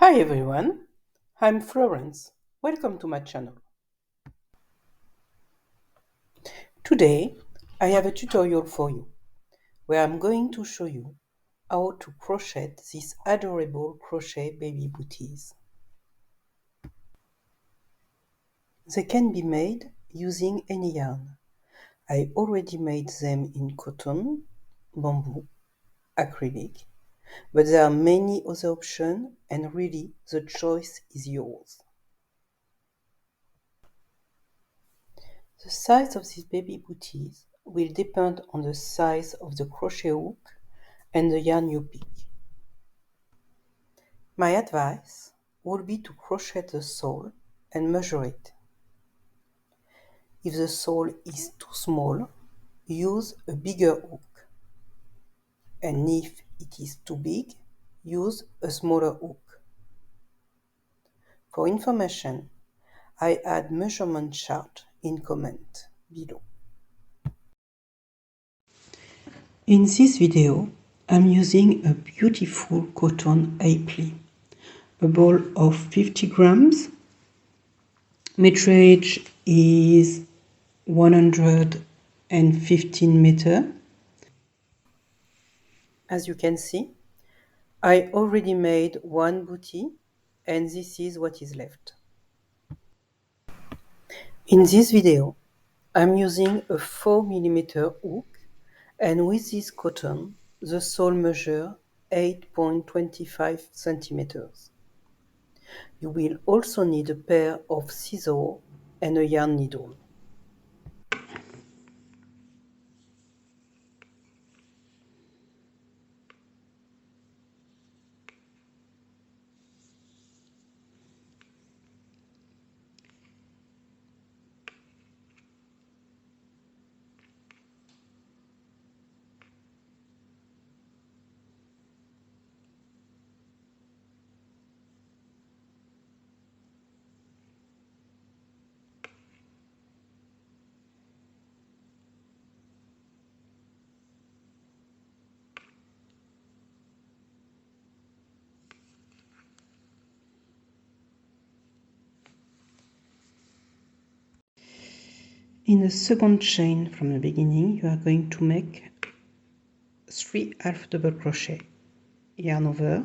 Hi everyone, I'm Florence. Welcome to my channel. Today I have a tutorial for you where I'm going to show you how to crochet these adorable crochet baby booties. They can be made using any yarn. I already made them in cotton, bamboo, acrylic, but there are many other options and really the choice is yours. The size of these baby booties will depend on the size of the crochet hook and the yarn you pick. My advice would be to crochet the sole and measure it. If the sole is too small, use a bigger hook, and if it is too big, use a smaller hook. For information, I add measurement chart in comment below. In this video, I'm using a beautiful cotton applique, a ball of 50 grams. Metrage is 115 meters. As you can see, I already made one booty and this is what is left. In this video, I'm using a 4mm hook, and with this cotton, the sole measures 8.25 centimeters. You will also need a pair of scissors and a yarn needle. In the second chain from the beginning, you are going to make 3 half double crochet, yarn over,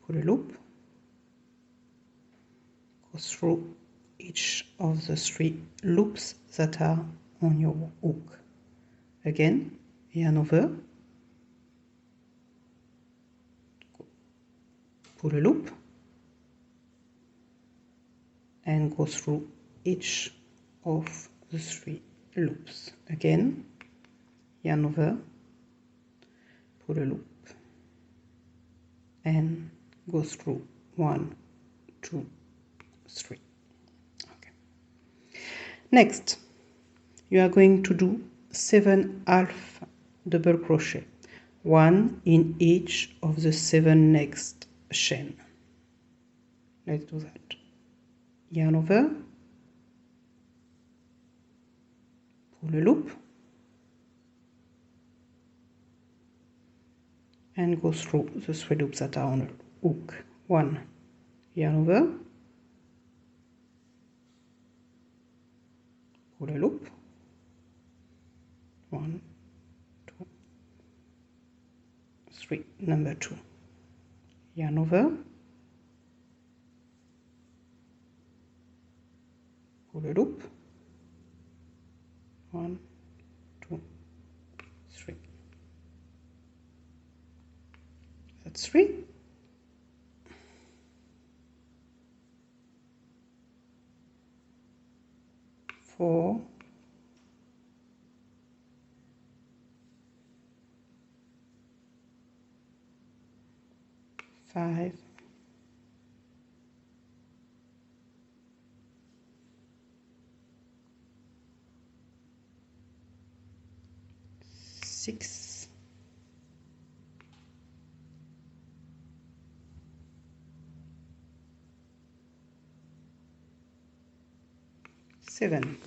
pull a loop, go through each of the 3 loops that are on your hook. Again, yarn over, pull a loop, and go through each of the 3 loops. Again, yarn over, pull a loop, and go through 1, 2, 3. Okay. Next, you are going to do 7 half double crochet, 1 in each of the 7 next chain. Let's do that. Yarn over, pull a loop, and go through the 3 loops that are on a hook. 1, yarn over, pull a loop, 1, 2, 3, number 2, yarn over, pull a loop, 1, 2, 3. That's 3. 4, 5, 6, 7.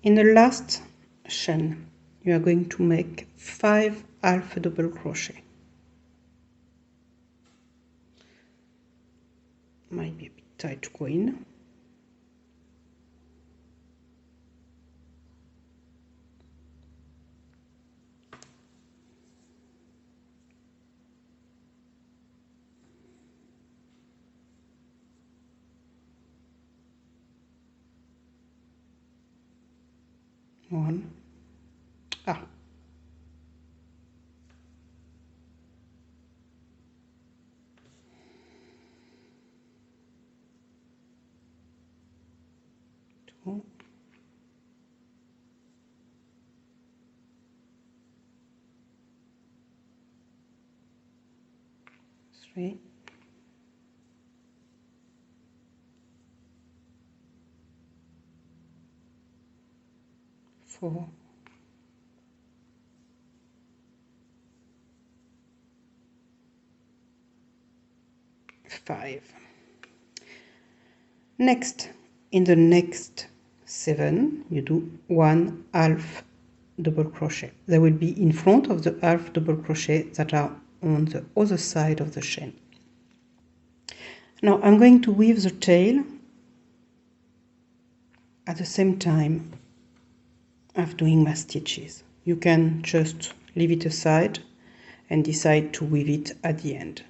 In the last chain, you are going to make 5 half double crochet. Might be a bit tight to go in. One. Ah. Two. 3. 4. 5. Next, in the next 7, you do 1 half double crochet. They will be in front of the half double crochet that are on the other side of the chain. Now I'm going to weave the tail at the same time of doing my stitches. You can just leave it aside and decide to weave it at the end.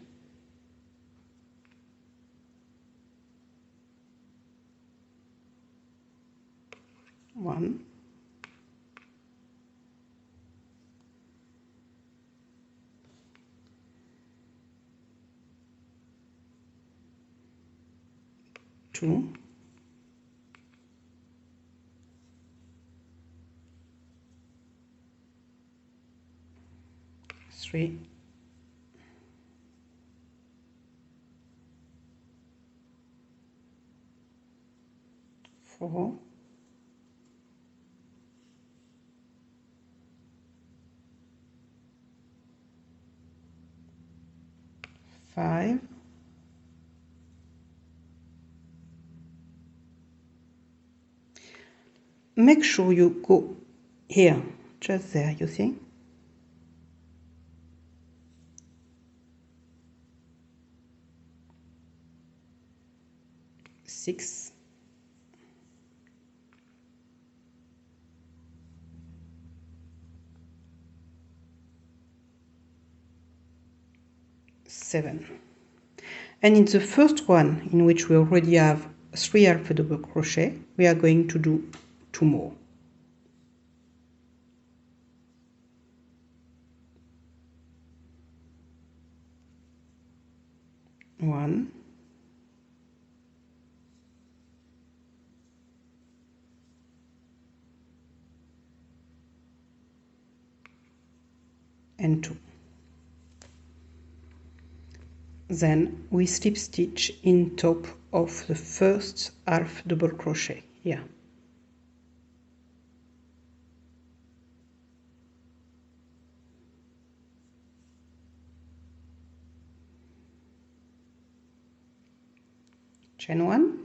One, two, 3, 4, 5, make sure you go here, just there, you see? 6, 7. And in the first one, in which we already have 3 half double crochet, we are going to do 2 more. One, and 2. Then we slip stitch in top of the first half double crochet here. Chain 1,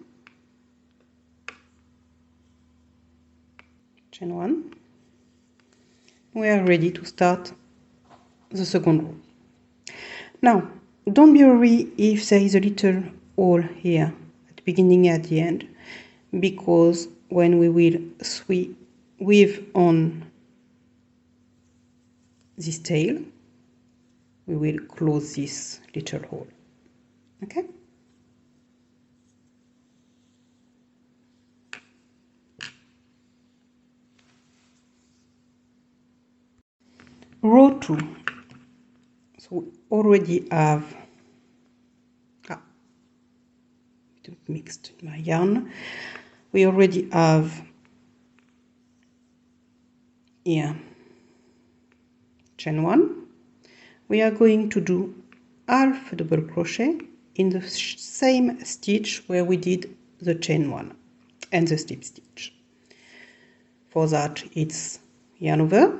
chain 1. We are ready to start the second row. Now, don't be worried if there is a little hole here at the beginning and at the end, because when we will weave on this tail, we will close this little hole. Okay? Row 2. So we already have mixed my yarn. We already have here chain 1. We are going to do half double crochet in the same stitch where we did the chain 1 and the slip stitch. For that, it's yarn over,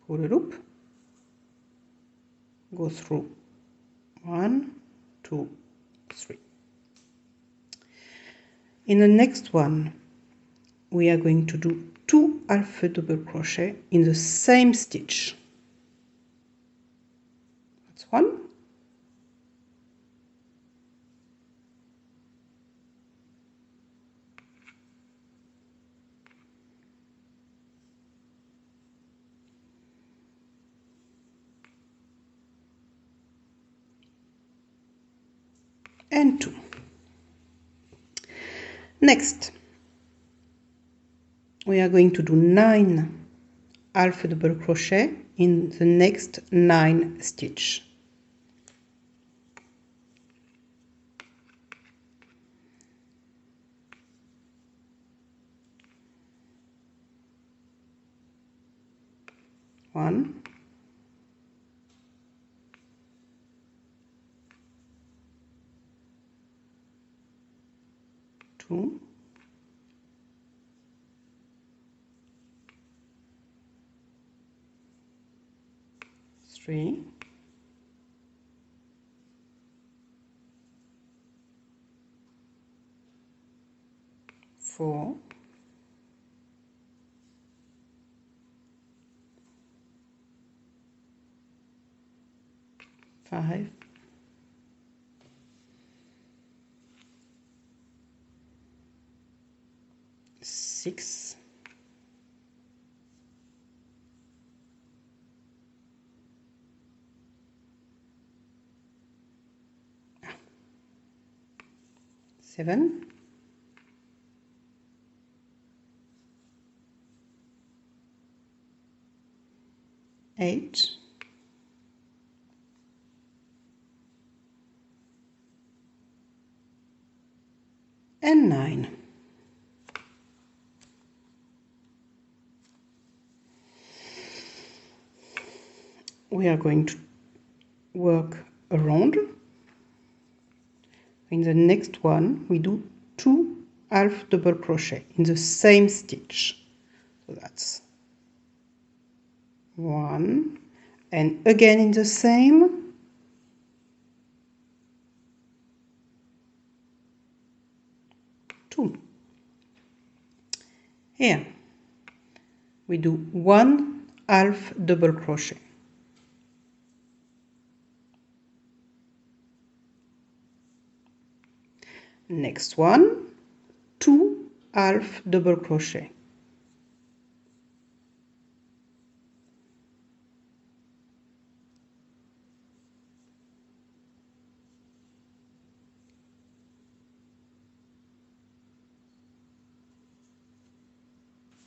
pull a loop, go through 1, 2, 3. In the next one, we are going to do 2 half double crochet in the same stitch. That's 1. And 2. Next, we are going to do 9 half double crochet in the next 9 stitch. One, 2, 3, 4, 5, 6, 7, 8, and 9. We are going to work around. In the next one, we do 2 half double crochet in the same stitch. So that's 1, and again in the same, 2. Here we do 1 half double crochet. Next one, 2 half double crochet.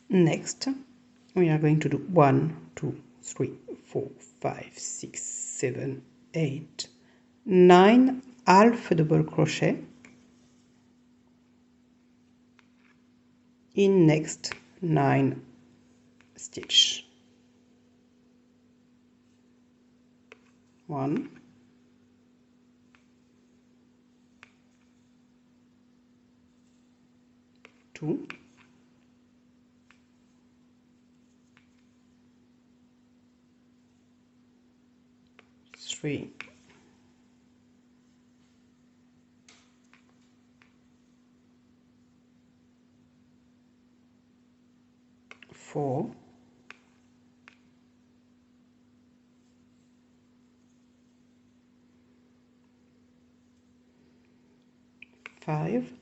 Next, we are going to do 1, 2, 3, 4, 5, 6, 7, 8, 9 half double crochet in next 9 stitch. 1, 2, 3, 4, 5,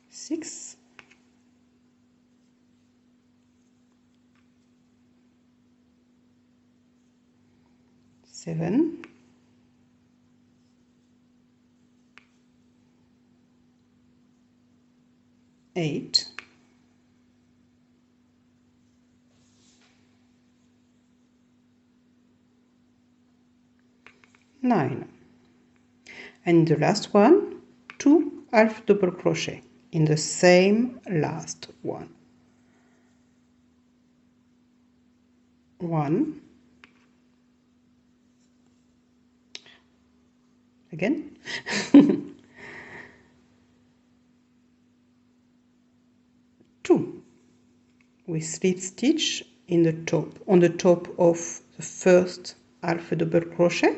6, 7, 8, 9, and the last one, 2 half double crochet in the same last one. 1, again, 2. We slip stitch in the top, on the top of the first half a double crochet,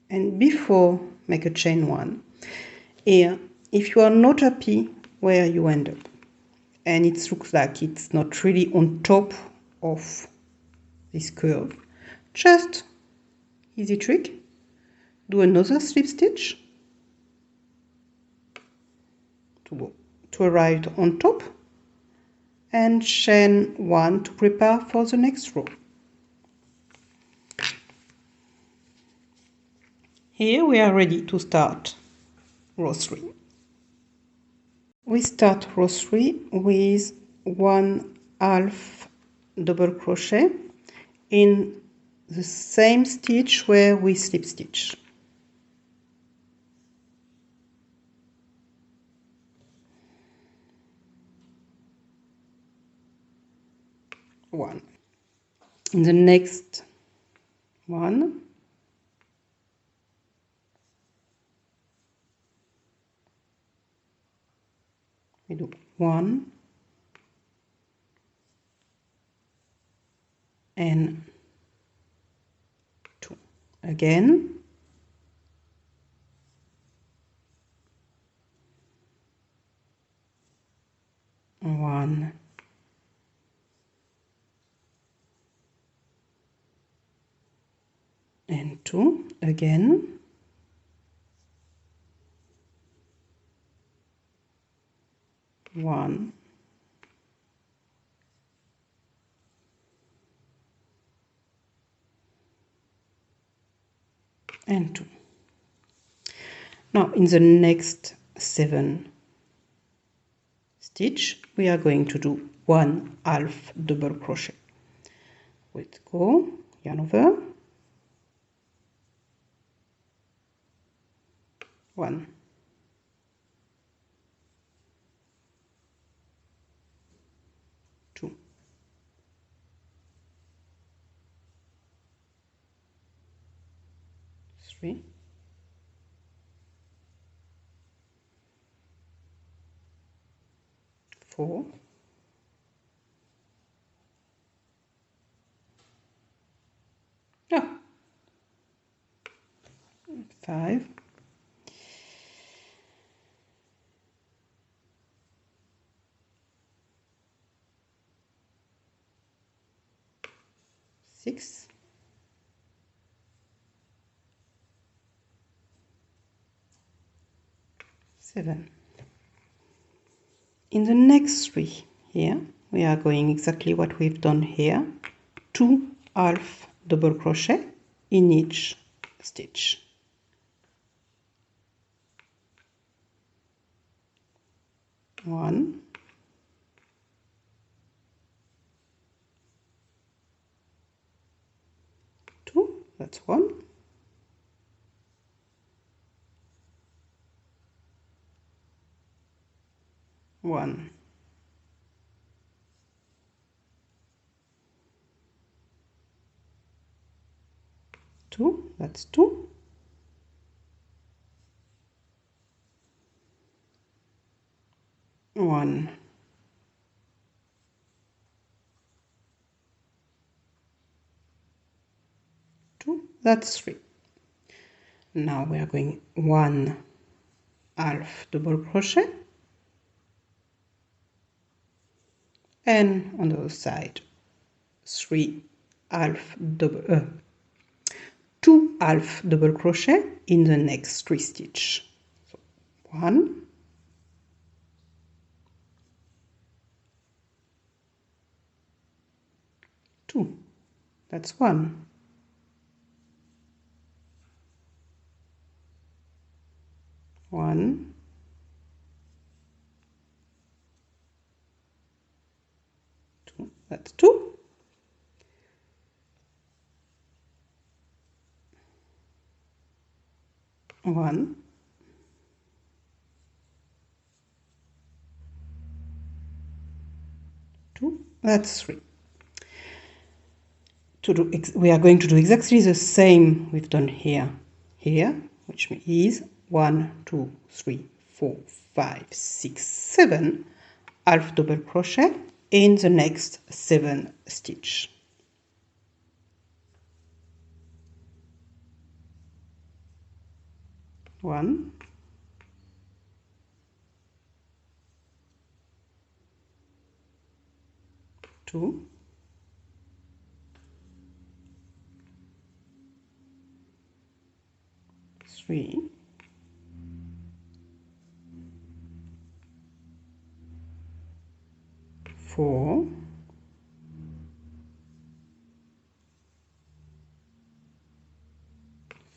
and before make a chain 1. Here, if you are not happy where you end up and it looks like it's not really on top of this curve, just easy trick, do another slip stitch to arrive on top and chain 1 to prepare for the next row. Here we are ready to start row 3. We start row 3 with 1/2 double crochet in the same stitch where we slip stitch. One. In the next one, we do 1 and 2. Again, 1 and 2. Again, 1 and 2. Now in the next 7 stitch we are going to do 1/2 double crochet. Let's go yarn over, 1, 2, 3, 4, 5, 6, 7. In the next 3 here we are going exactly what we've done here, 2/2 double crochet in each stitch. 1, 2, that's 1, 1, 2, that's 2, 1, 2, that's 3. Now we are going 1/2 double crochet, and on the other side 2/2 double crochet in the next 3 stitch. So 1, 2, that's 1, 1, 2, that's 2, 1, 2, that's 3. We are going to do exactly the same we've done here, which is 1, 2, 3, 4, 5, 6, 7 half double crochet in the next 7 stitches. One, two, three, four,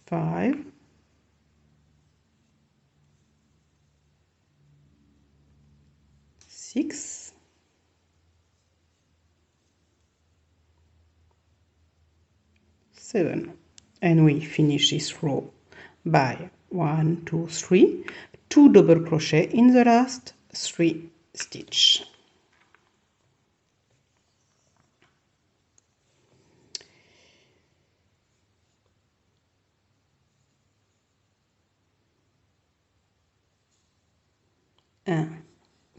five, six, seven, and we finish this row by 1, 2, 3, 2 double crochet in the last 3 stitches.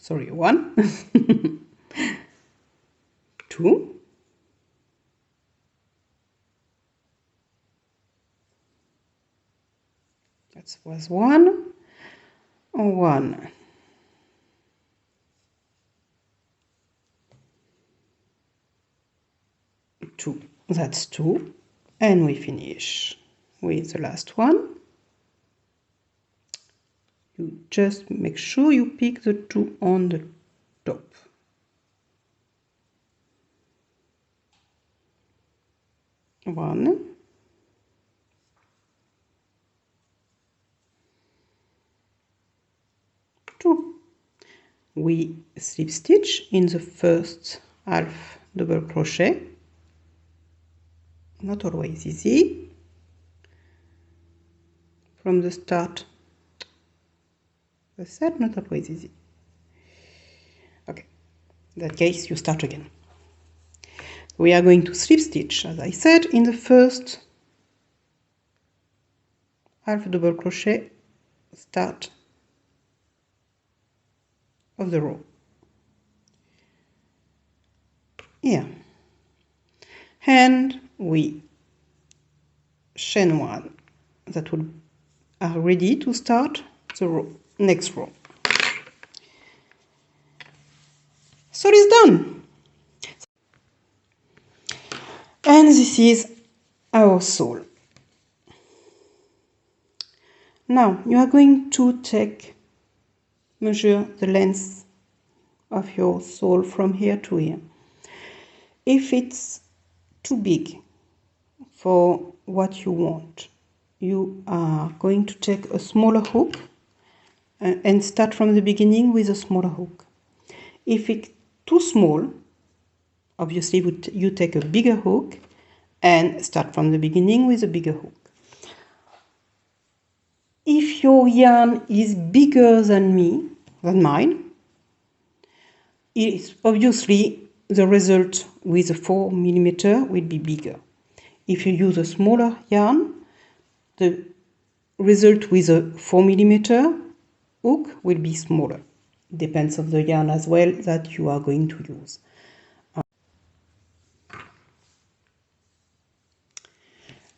One, two, that was one, two, that's two, and we finish with the last one. You just make sure you pick the two on the top. One, two. We slip stitch in the first half double crochet. Not always easy from the start. I said not always easy. Okay, in that case you start again. We are going to slip stitch, as I said, in the first half double crochet start of the row. Here, and we chain one that would are ready to start the row, next row. So it's done, and this is our sole. Now you are going to measure the length of your sole from here to here. If it's too big for what you want, you are going to take a smaller hook and start from the beginning with a smaller hook. If it's too small, obviously you take a bigger hook and start from the beginning with a bigger hook. If your yarn is bigger than mine, it's obviously the result with a 4mm will be bigger. If you use a smaller yarn, the result with a 4mm hook will be smaller. Depends on the yarn as well that you are going to use.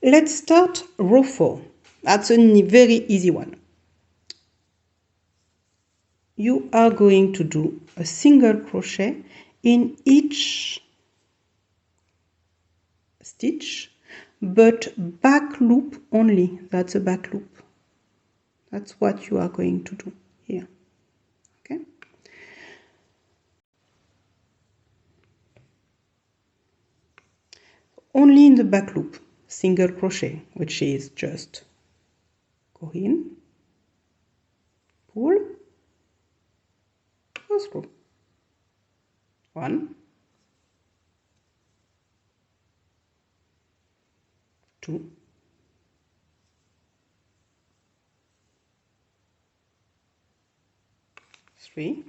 Let's start row 4. That's a very easy one. You are going to do a single crochet in each stitch, but back loop only. That's a back loop. That's what you are going to do here. Okay. Only in the back loop, single crochet, which is just go in, pull, go through. 1, 2, 3,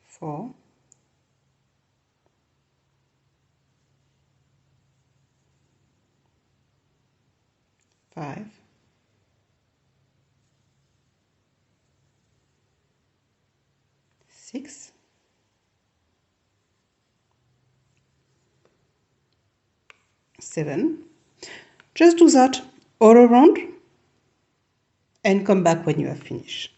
4, 5, 6, 7. Just do that all around and come back when you have finished.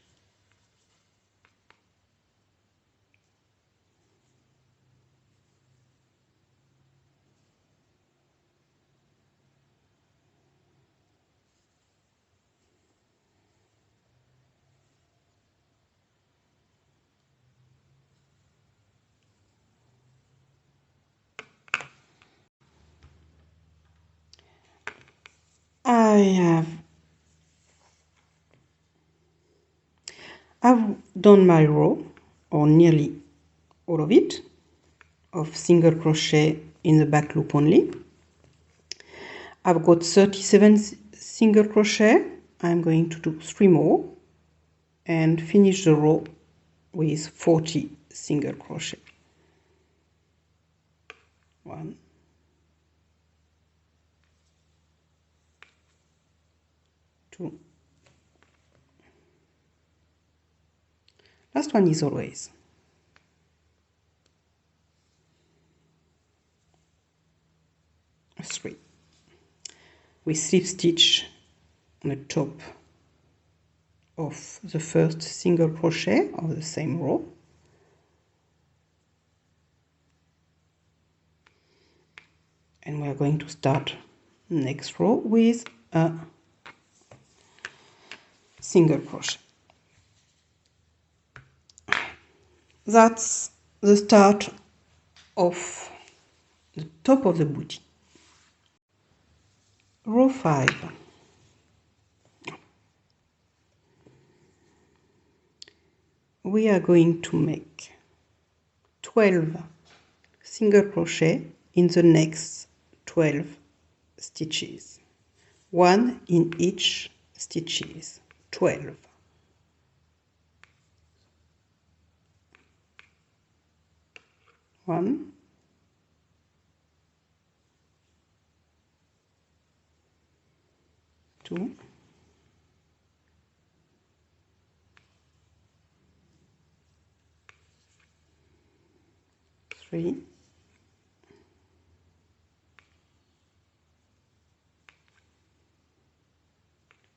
I've done my row, or nearly all of it, of single crochet in the back loop only. I've got 37 single crochet. I'm going to do 3 more and finish the row with 40 single crochet. 1, 2. Last one is always 3. We slip stitch on the top of the first single crochet of the same row. And we are going to start next row with a single crochet. That's the start of the top of the booty. Row 5. We are going to make 12 single crochet in the next 12 stitches. 1 in each stitches. 12. 1, 2, 3,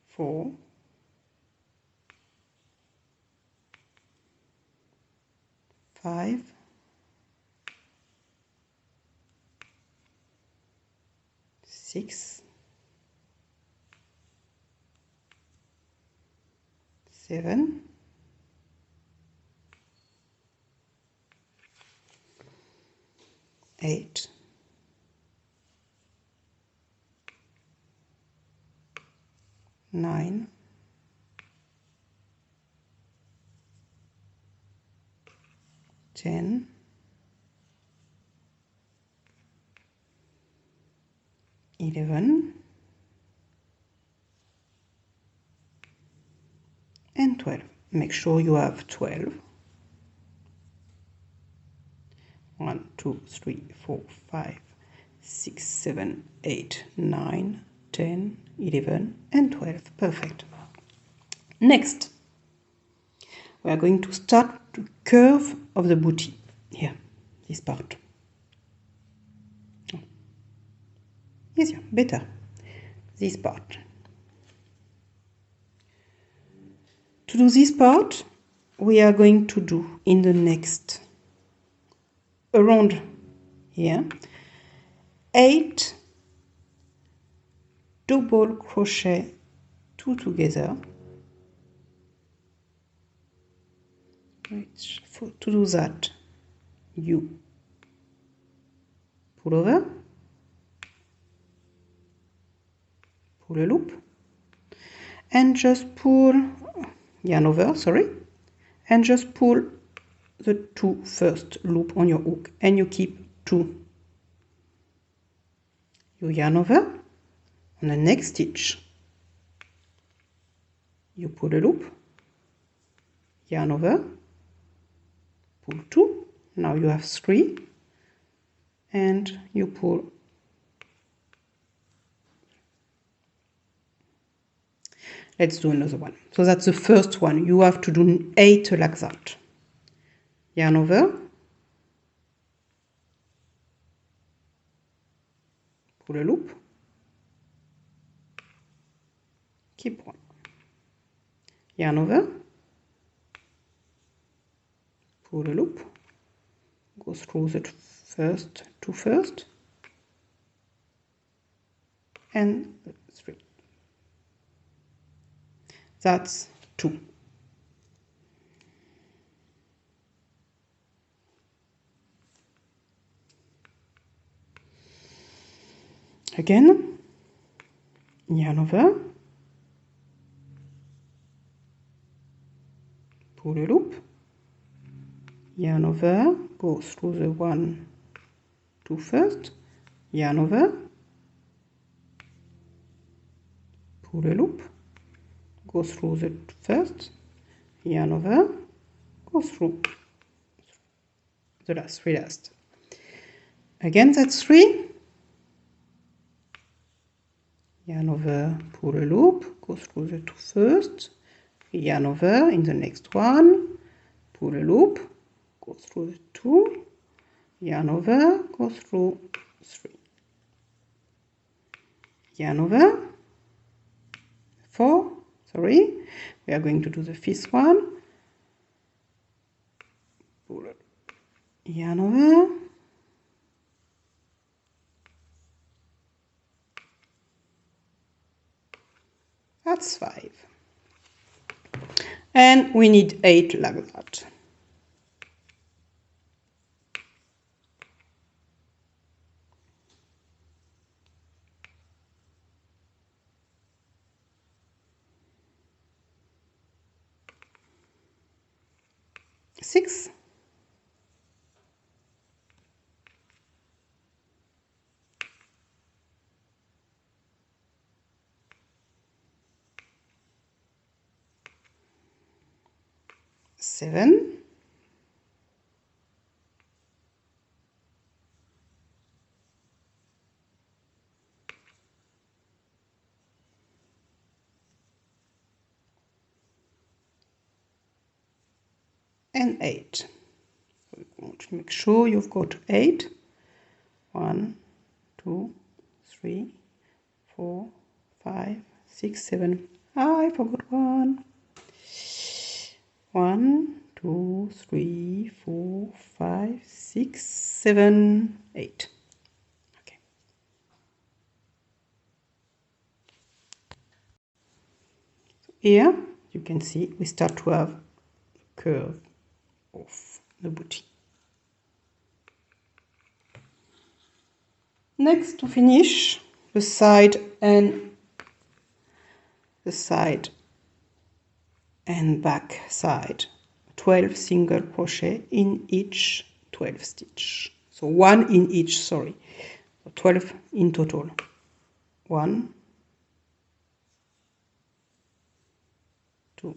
4, 5, 6, 7, 8, 9, 10, 11, and 12. Make sure you have 12. 1, 2, 3, 4, 5, 6, 7, 8, 9, 10, 11, and 12. Perfect. Next, we are going to start the curve of the booty. Here, this part. Easier, better. This part. To do this part, we are going to do in the next, around here, 8 double crochet 2 together. To do that, you pull over, pull a loop, and just pull yarn over, and just pull the 2 first loop on your hook, and you keep 2. You yarn over, on the next stitch you pull a loop, yarn over, pull 2, now you have 3, and you pull. Let's do another one. So that's the first one. You have to do 8 like that. yarn over, pull a loop, keep one, yarn over, pull a loop, go through the first and 3. That's 2. Again, yarn over, pull a loop, yarn over, go through the 1, 2 first, yarn over, pull a loop, go through the first, yarn over, go through the last 3 last. Again, that's 3. Yarn over, pull a loop, go through the 2 first, yarn over in the next one, pull a loop, go through the 2, yarn over, go through 3, yarn over, 4, sorry, we are going to do the 5th one, pull a, yarn over, that's 5. And we need 8 like that. Six, seven, and 8. So you want to make sure you've got 8. 1, 2, 3, 4, 5, 6, 7. I forgot one. 1, 2, 3, 4, 5, 6, 7, 8. Okay. So here you can see we start to have a curve of the booty. Next, to finish the side and back side, 12 single crochet in each 12 stitch. So 1 in each, sorry. 12 in total. 1, 2,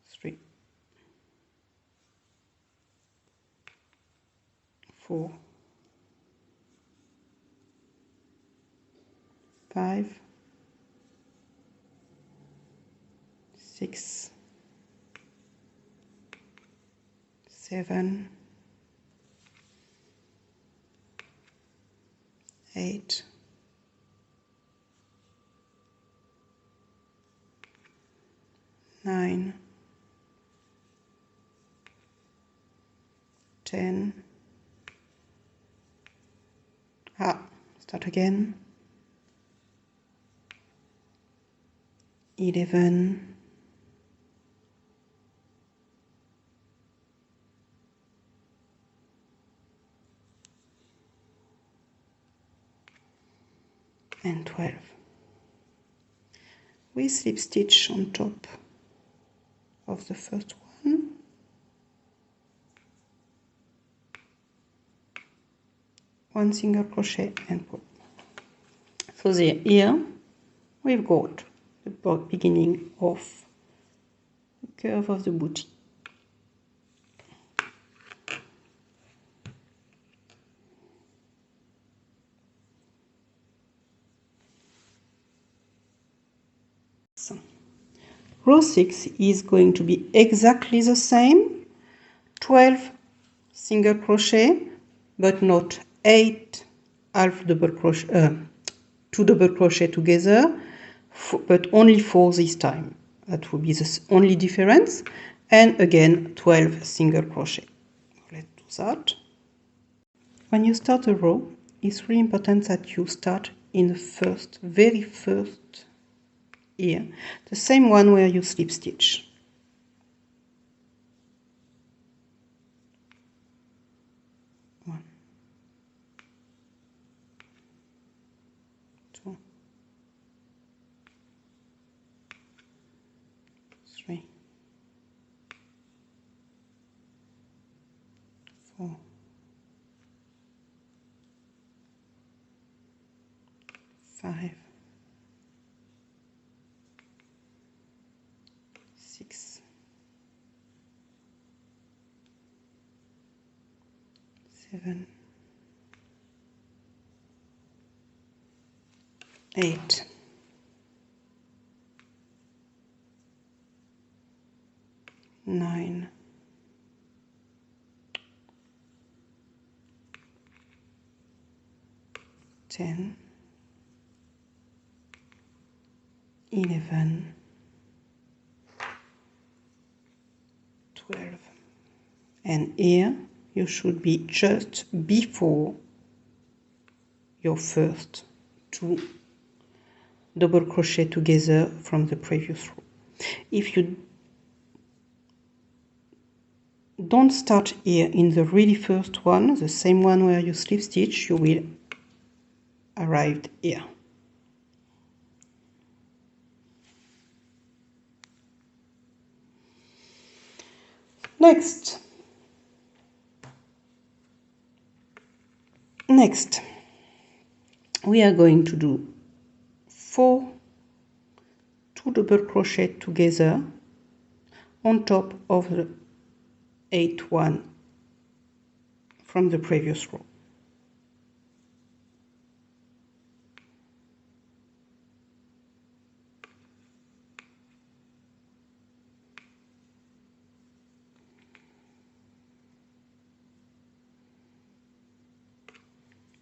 3, 4, 5, 6, 7, 8, 9, 10. Start again. 11, 12. We slip stitch on top of the first one, one single crochet and pull. So there, here we've got the beginning of the curve of the booty. So Row 6 is going to be exactly the same, 12 single crochet, but not 8 half double crochet, 2 double crochet together, but only 4 this time. That will be the only difference. And again, 12 single crochet. Let's do that. When you start a row, it's really important that you start in the very first ear, the same one where you slip stitch. One, two, three, 4, 5, 6, 7, 8, 9, 10, 11, 12. And here you should be just before your first 2 double crochet together from the previous row. If you don't start here in the really first one, the same one where you slip stitch, you will arrive here. Next, we are going to do 4 2 double crochet together on top of the 8 one from the previous row.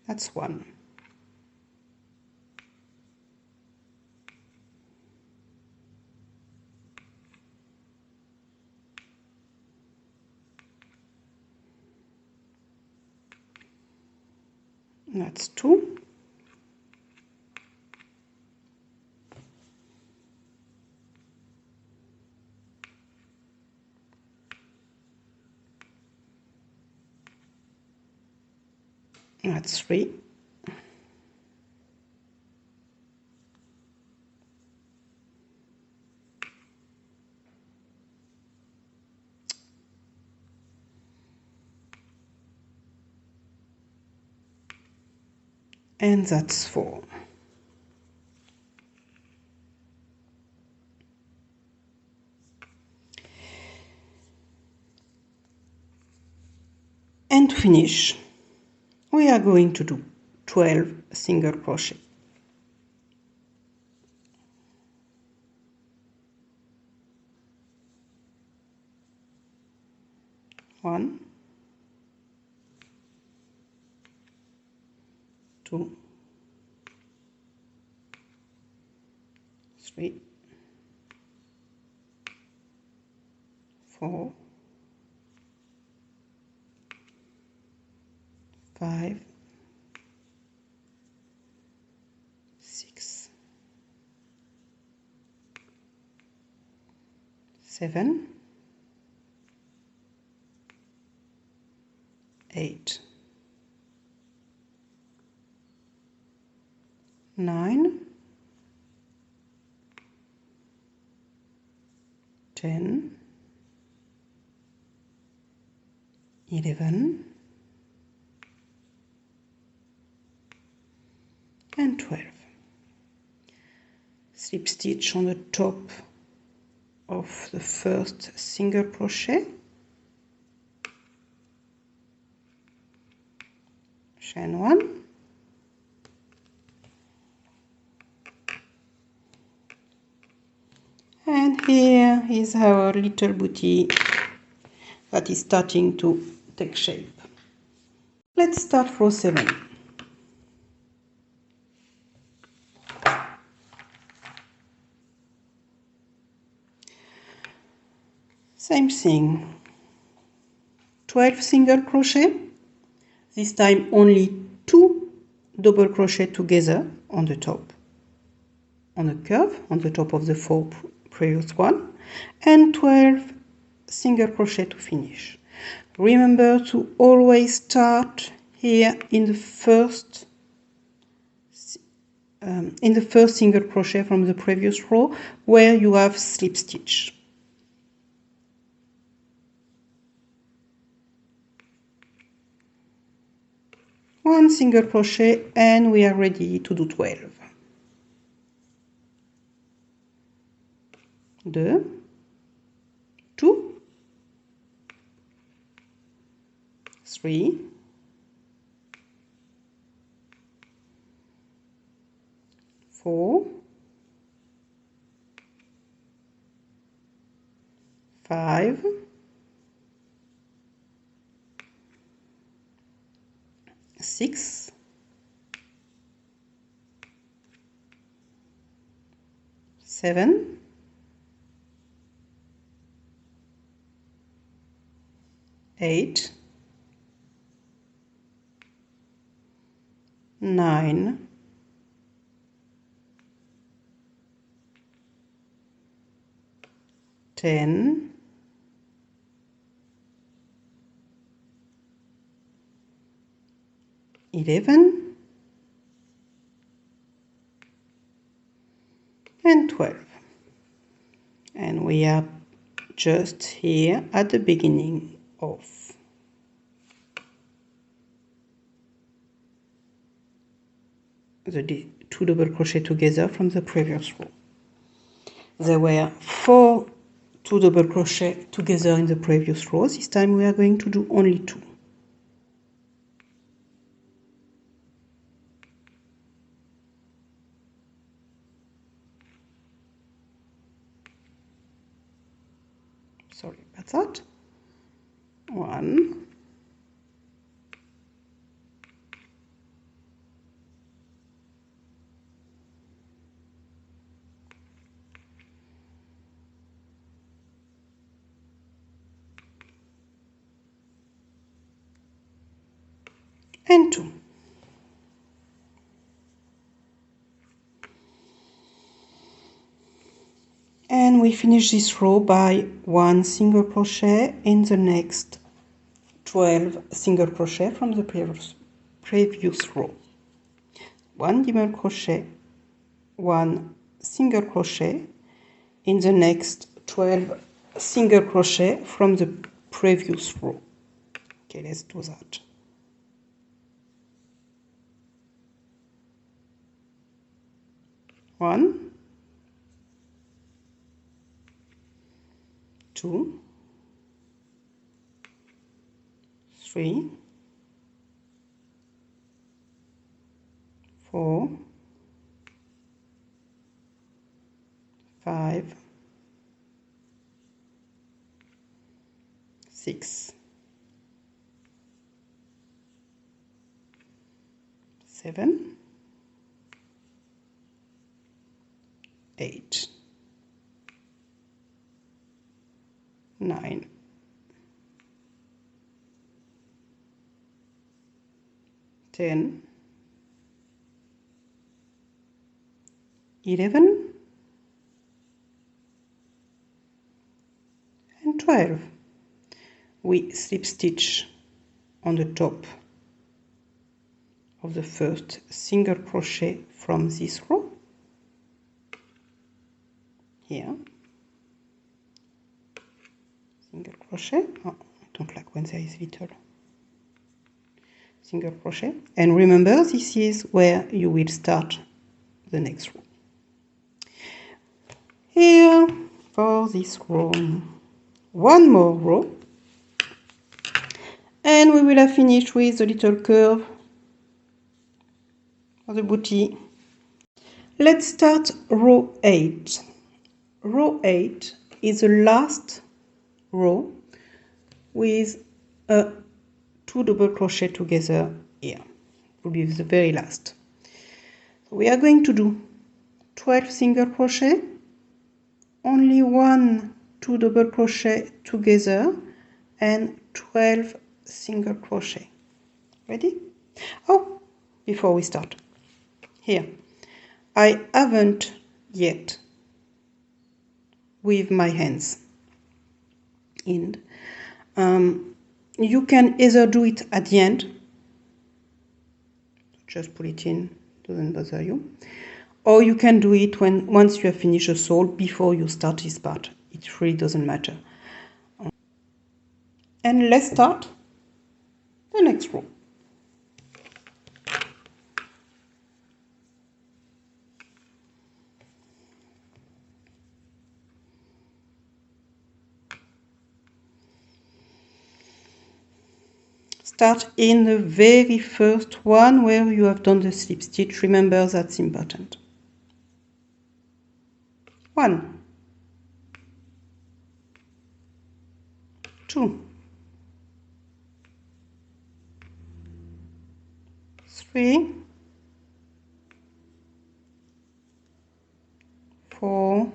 That's 1. That's 2. That's 3. And that's 4. And to finish, we are going to do 12 single crochet. 1, 2, 3, 4, 5, 6, 7, 8, 9, 10, 11, and 12. Slip stitch on the top of the first single crochet, chain 1, And here is our little booty that is starting to take shape. Let's start row 7. Same thing, 12 single crochet, this time only 2 double crochet together on the top, on a curve on the top of the 4 previous one, and 12 single crochet to finish. Remember to always start here in the first single crochet from the previous row where you have slip stitch. One single crochet and we are ready to do 12. 2, 2, 3, 4, 5, 6, 7, 8, 9, 10, 11, and 12. And we are just here at the beginning of the 2 double crochet together from the previous row. There were 4 2 double crochet together in the previous row. This time we are going to do only 2. Sorry about that. 1, 2. And we finish this row by 1 single crochet in the next 12 single crochet from the previous row. 1 double crochet, 1 single crochet in the next 12 single crochet from the previous row. Okay, let's do that. One, 2, 3, 4, 5, 6, 7, 8, 9, 10, 11, and 12. We slip stitch on the top of the first single crochet from this row here, single crochet. Oh, I don't like when there is little single crochet, and remember this is where you will start the next row. Here for this row, one more row, and we will have finished with the little curve for the booty. Let's start row 8. row 8 is the last row with a 2 double crochet together here. It will be the very last. So we are going to do 12 single crochet, only 1 2 double crochet together, and 12 single crochet. Ready? Oh, before we start, here I haven't yet with my hands, and you can either do it at the end, just put it in, doesn't bother you, or you can do it once you have finished the sole, before you start this part. It really doesn't matter. And let's start the next row. Start in the very first one where you have done the slip stitch. Remember, that's important. 1, 2, 3, 4,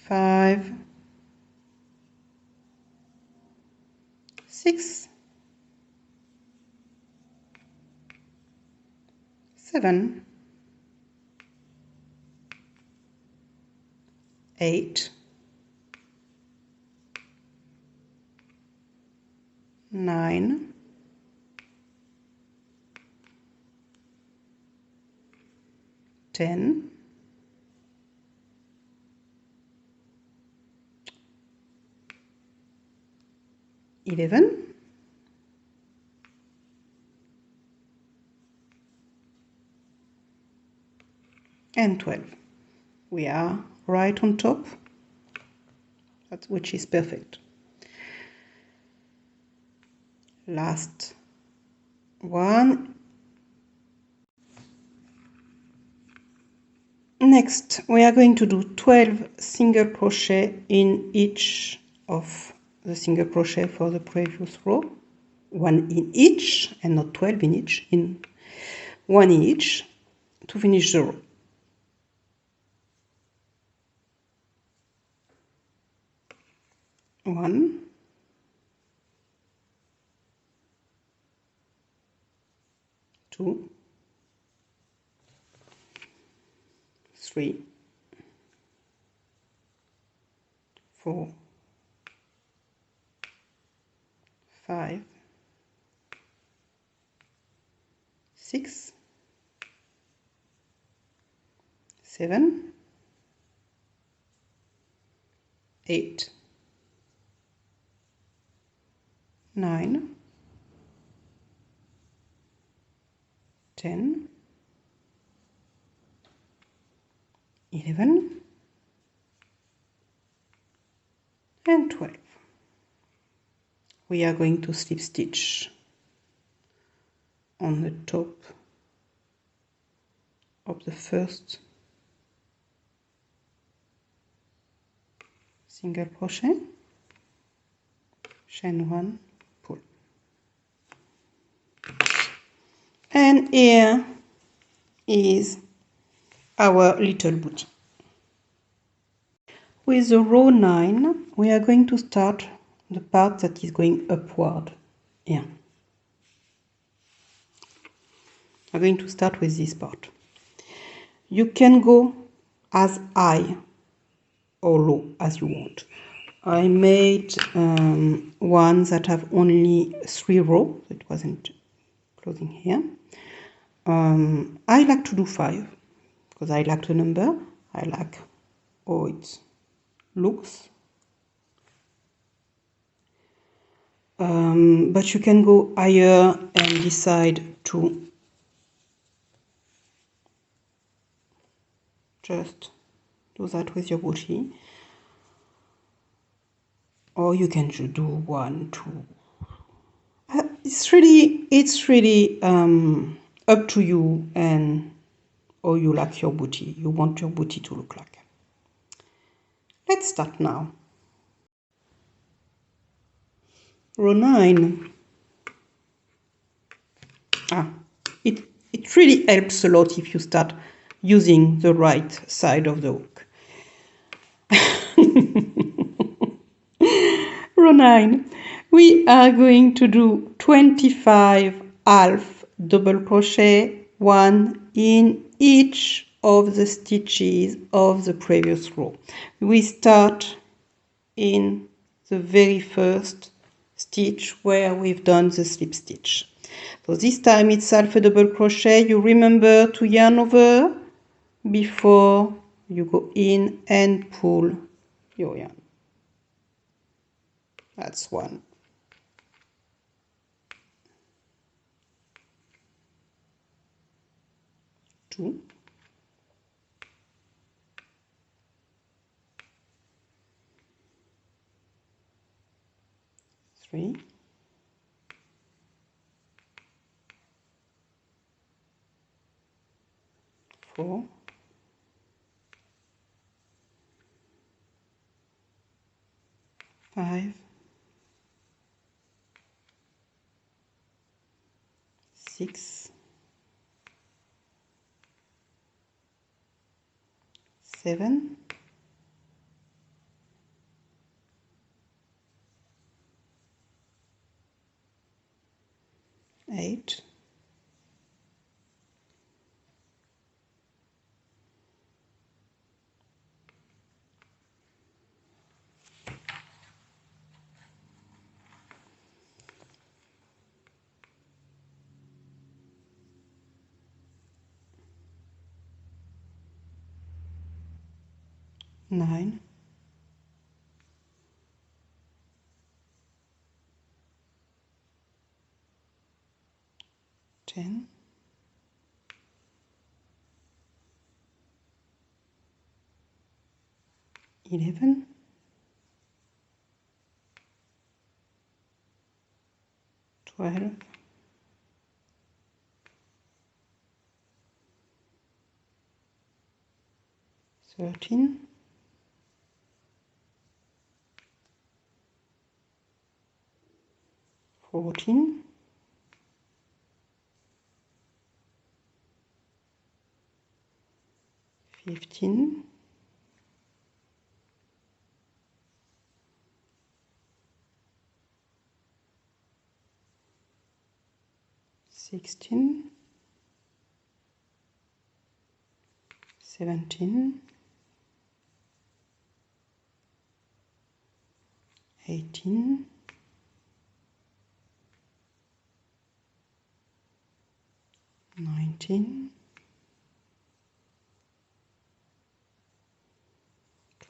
5, 6, 7, 8, 9, 10, 11, and 12. We are right on top, which is perfect. Last one. Next, we are going to do 12 single crochet in each of the single crochet for the previous row. 1 in each, and not 12 in each, in 1 in each, to finish the row. One, 2, 3, 4, 5, 6, 7, 8, 9, 10, 11, and 12. We are going to slip stitch on the top of the first single crochet, chain 1, pull, and here is our little booty. With the row 9, we are going to start the part that is going upward here. I'm going to start with this part. You can go as high or low as you want. I made ones that have only 3 rows. It wasn't closing here. I like to do 5 because I like the number. I like how it looks. But you can go higher and decide to just do that with your booty, or you can just do 1, 2. It's really up to you and how you like your booty, you want your booty to look like. Let's start now. Row 9. It really helps a lot if you start using the right side of the hook. Row 9. We are going to do 25 half double crochet, 1 in each of the stitches of the previous row. We start in the very first stitch where we've done the slip stitch. So this time it's half a double crochet. You remember to yarn over before you go in and pull your yarn. That's 1. 2. 3. 4. 5. 6. 7. 8. 9. 10. 11. 12. 13. 14. 15. 16. 17. 18. 19.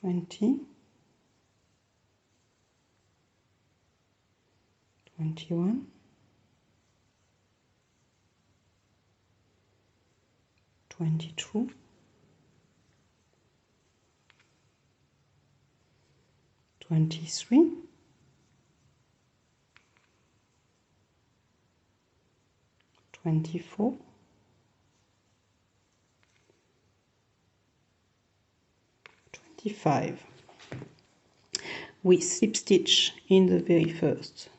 20. 21. 22. 23. 24. 25. We slip stitch in the very first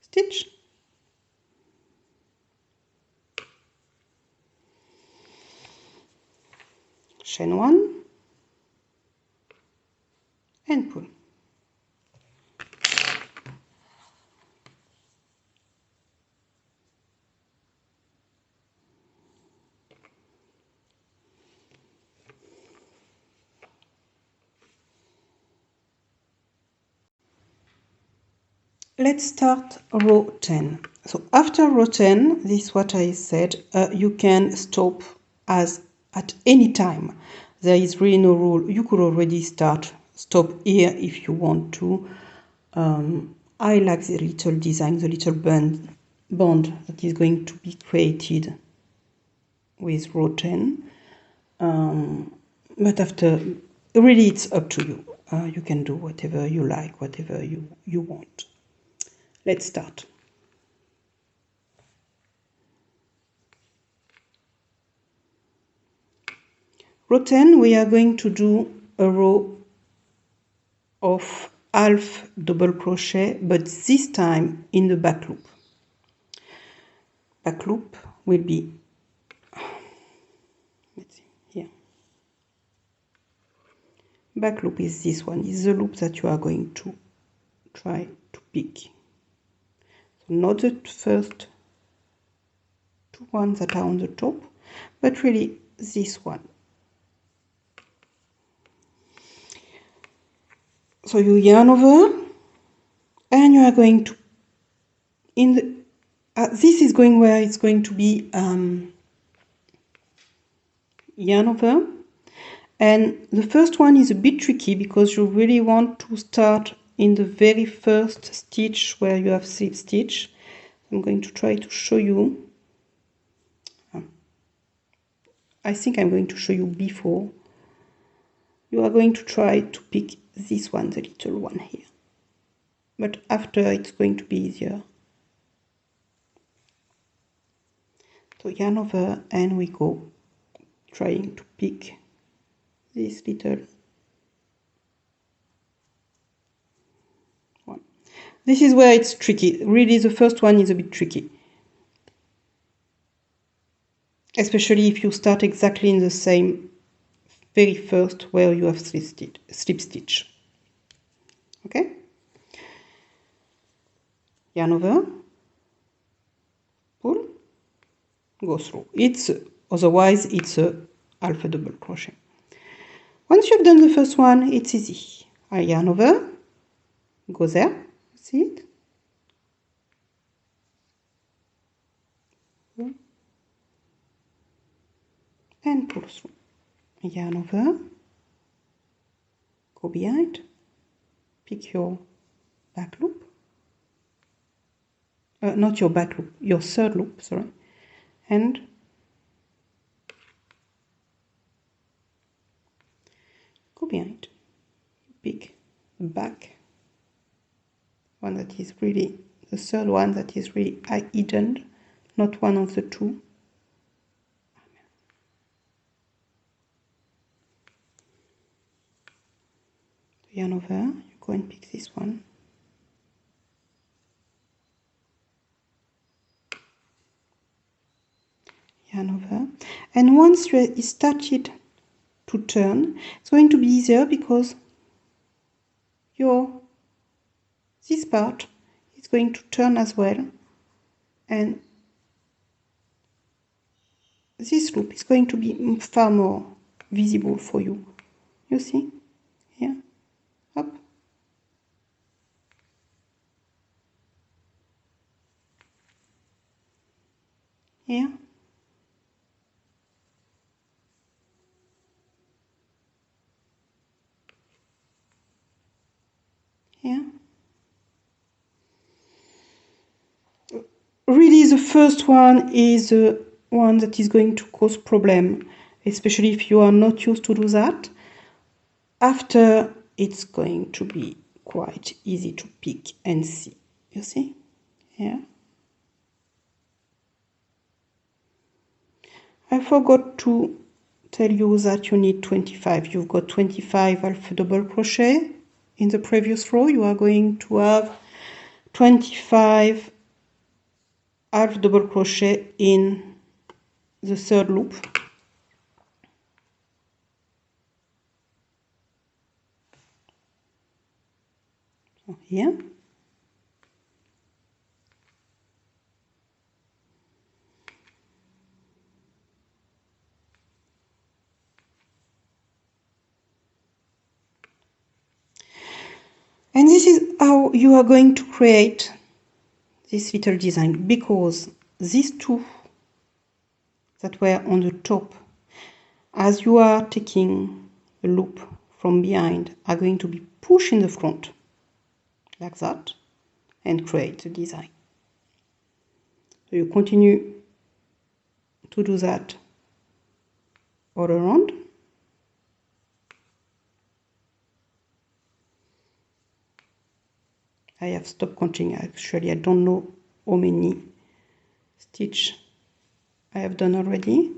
stitch, chain 1 and pull. Let's start row 10. So after row 10, this is what I said, you can stop at any time. There is really no rule. You could already stop here if you want to. I like the little design, the little band that is going to be created with row 10. But after, really it's up to you. You can do whatever you like, whatever you want. Let's start. Row 10, we are going to do a row of half double crochet, but this time in the back loop. Back loop will be, let's see, here. Back loop is this one, is the loop that you are going to try to pick. So not the first two ones that are on the top, but really this one. So you yarn over, and you are going to, in the, this is going where it's going to be yarn over, and the first one is a bit tricky because you really want to start in the very first stitch where you have slip stitch. I'm going to try to show you. I think I'm going to show you before. You are going to try to pick this one, the little one here. But after it's going to be easier. So yarn over and we go trying to pick this little one. This is where it's tricky. Really the first one is a bit tricky. Especially if you start exactly in the same very first where you have slip stitch. Okay? Yarn over, pull, go through. Otherwise it's a half a double crochet. Once you've done the first one, it's easy. I yarn over, go there, see it? And pull through. Yarn over, go behind, pick your back loop, not your back loop, your third loop, sorry, and go behind, pick the back one that is really, the third one that is really hidden, not one of the two. Yarn over, you go and pick this one. Yarn over, and once you started to turn, it's going to be easier because this part is going to turn as well, and this loop is going to be far more visible for you. You see? Here, up. Here. Here. Really, the first one is the one that is going to cause problem, especially if you are not used to do that. After, it's going to be quite easy to pick and see. You see? Here. I forgot to tell you that you need 25. You've got 25 half double crochet. In the previous row, you are going to have 25 half double crochet in the third loop. So here. And this is how you are going to create this little design, because these two that were on the top, as you are taking a loop from behind, are going to be pushed in the front, like that, and create the design. So you continue to do that all around. I have stopped counting. Actually, I don't know how many stitches I have done already.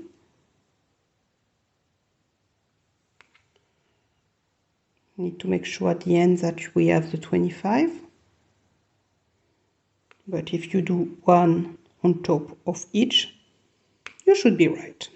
Need to make sure at the end that we have the 25. But if you do one on top of each, you should be right.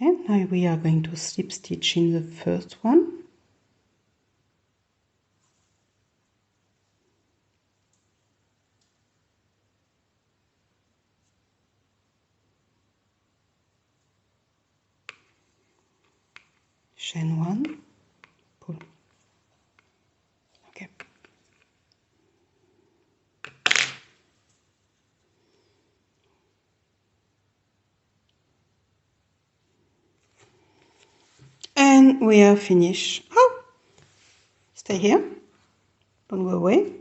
Okay, now we are going to slip stitch in the first one. Chain 1, pull. Okay. And we are finished. Oh, stay here, don't go away.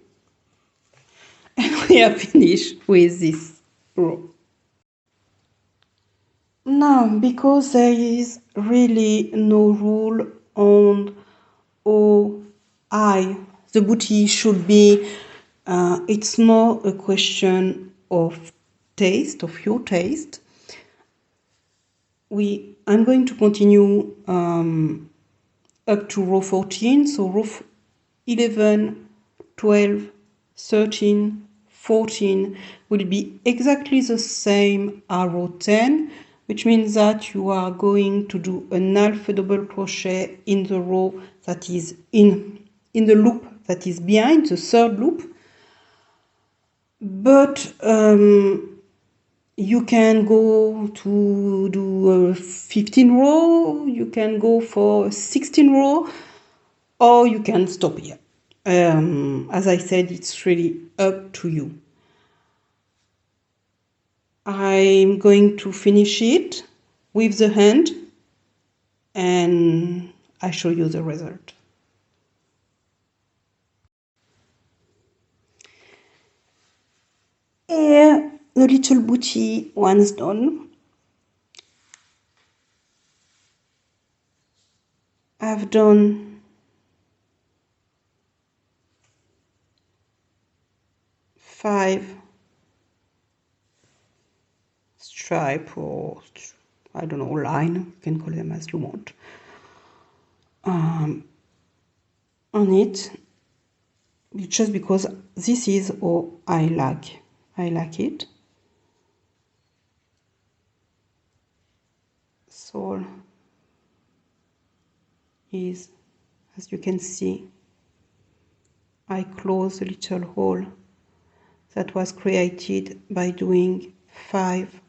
And we are finished with this row. Now, because there is really no rule on how high the booty should be, it's more a question of taste, of your taste. I'm going to continue up to row 14, so row 11, 12, 13, 14 will be exactly the same as row 10, which means that you are going to do an half double crochet in the row that is in the loop that is behind the third loop. But you can go to do 15 row, you can go for 16 row, or you can stop here. As I said, it's really up to you. I'm going to finish it with the hand and I show you the result. Here, the little booty one's done. I've done 5 stripe, or I don't know, line, you can call them as you want, on it, just because this is how I like it. So is, as you can see, I close the little hole that was created by doing 5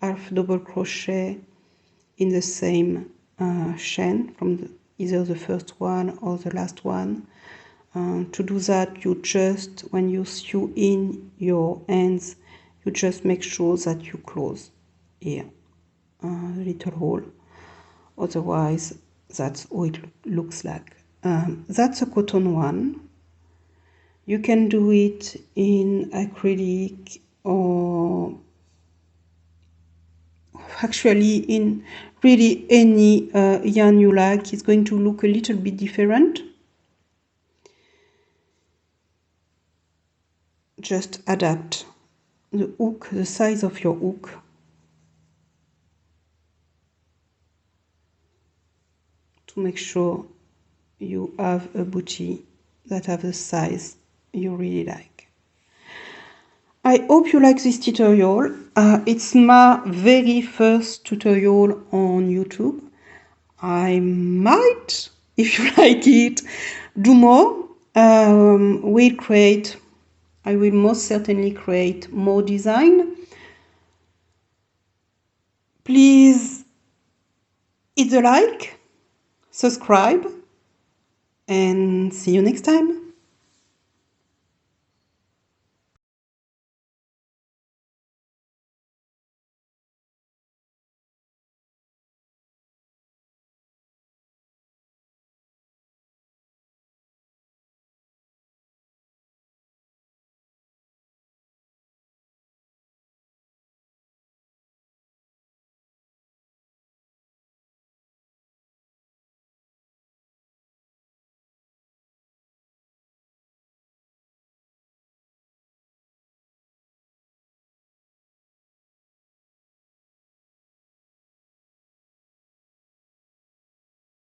half double crochet in the same chain from either the first one or the last one. To do that, you just, when you sew in your ends, you just make sure that you close here the little hole. Otherwise, that's how it looks like. That's a cotton one. You can do it in acrylic or actually in really any yarn you like. It's going to look a little bit different. Just adapt the hook, the size of your hook, to make sure you have a booty that have the size you really like. I hope you like this tutorial. It's my very first tutorial on YouTube. I might, if you like it, do more. I will most certainly create more design. Please hit the like, subscribe, and see you next time.